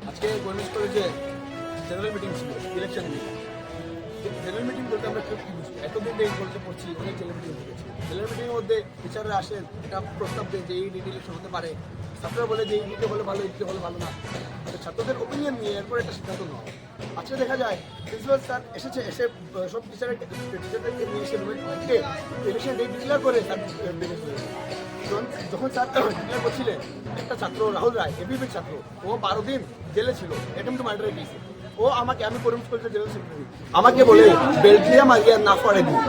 আজকে গণেশ কলেজে general meeting ছিল, ইলেকশন মিটিং। জেনারেল মিটিং বলতে আমরা কেউ কি বুঝি? এতদিন এই কলেজে পড়ছি, অনেক জেনারেল মিটিং হয়েছে। জেনারেল মিটিংয়ের মধ্যে টিচাররা আসেন, একটা প্রস্তাব দেন যে এই ডিডি ইলেকশন হতে পারে। ছাত্ররা বলে যে এই দিকে হলে ভালো, এই দিকে হলে ভালো না। ছাত্রদের ওপিনিয়ন নিয়ে এরপর একটা সিদ্ধান্ত নেওয়া। আজকে দেখা যায় প্রিন্সিপাল স্যার এসে সব টিচারদেরকে নিয়ে এসে রুমে ইলেকশন ডেট ডিক্লেয়ার করে স্যার বেরিয়ে চলে গেছে। যখন স্যার ডিক্লেয়ার করছিলেন, একটা ছাত্র রাহুল রায়, এবিপির ছাত্র, ও 12 দিন জেলে ছিল, অ্যাটেম্প টু মার্ডারের কেসে। ও আমাকে, আমি করিম কলেজের জেনারেল সেক্রেটারি, আমাকে বলে বেল্ট দিয়ে মারিয়ে না করে দিই।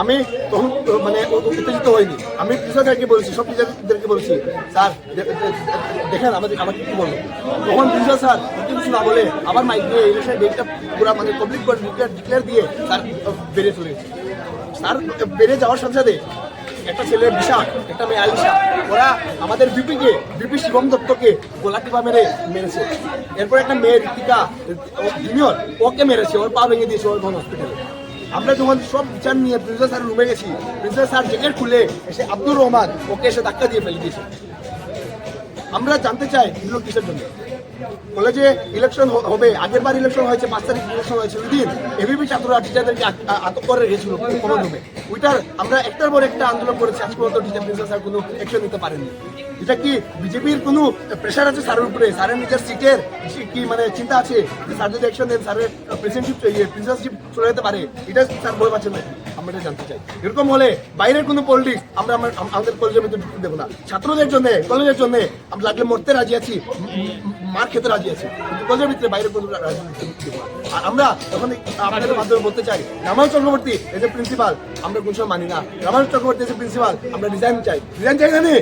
আমি তখন মানে উত্তেজিত হয়নি। আমি টিচারদেরকে বলেছি, সব টিচারদেরকে বলেছি, স্যার দেখেন আমাকে কি বলবো। তখন প্রিন্সিপাল স্যার কিছু না বলে আবার মাইক দিয়ে ইলেকশন ডেটটা পুরো মানে পাবলিক করে ডিক্লেয়ার দিয়ে স্যার বেরিয়ে চলে গেছে। স্যার বেরিয়ে যাওয়ার সাথে সাথে একটা ছেলে বিশাখ, একটা মেয়ে আলিশা, ওরা আমাদের বিপি শিবম দত্তকে গোলাটিপা মেরেছে। এরপর একটা মেয়ে ঋতিকা জুনিয়র, ওকে মেরেছে, ওর পা ভেঙে দিয়েছে ওর হসপিটালে। আমরা যখন সব বিচার নিয়ে প্রিন্সিপাল স্যার রুমে গেছি, প্রিন্সিপাল স্যার জ্যাকেট খুলে এসে আব্দুর রহমান ওকে এসে ধাক্কা দিয়ে ফেলে দিয়েছে। আমরা জানতে চাই এগুলো কিসের জন্য? কলেজে ইলেকশন হবে, আগের বার ইলেকশন হয়েছে, 5 তারিখ ইলেকশন হয়েছে, ওই দিন এবিপি ছাত্ররা টিচারদেরকে আটক করে রেখেছিল কোনো রুমে। ওইটার আমরা একটার পর একটা আন্দোলন করেছি, আজ পর্যন্ত টিচার প্রিন্সিপাল স্যার কোনো অ্যাকশন নিতে পারেননি। এটা কি বিজেপির কোনো প্রেশার আছে স্যারের উপরে? স্যারের নিজের সিটের কি মানে চিন্তা আছে যে স্যার যদি অ্যাকশন দেন স্যারের প্রিন্সিপালশিপ চলে যেতে পারে? এটা স্যার ভয় পাচ্ছেন নাকি? আমরা এটা জানতে চাই। এরকম হলে বাইরের কোনো পলিটিক্স আমরা আমাদের কলেজের মধ্যে ঢুকতে দেবো না। ছাত্রদের জন্য, কলেজের জন্য আমরা লাগলে মরতে রাজি আছি, মার খেতে রাজি আছি, কিন্তু কলেজের ভিতরে বাইরে কোনো রাজনীতি দেবো না। আর আমরা তখন আপনাদের মাধ্যমে বলতে চাই, Ramayana Chakraborty as a principal আমরা কোনো সময় মানি না। Ramayana Chakraborty as a principal আমরা রিজাইন চাই। রিজাইন চাই না?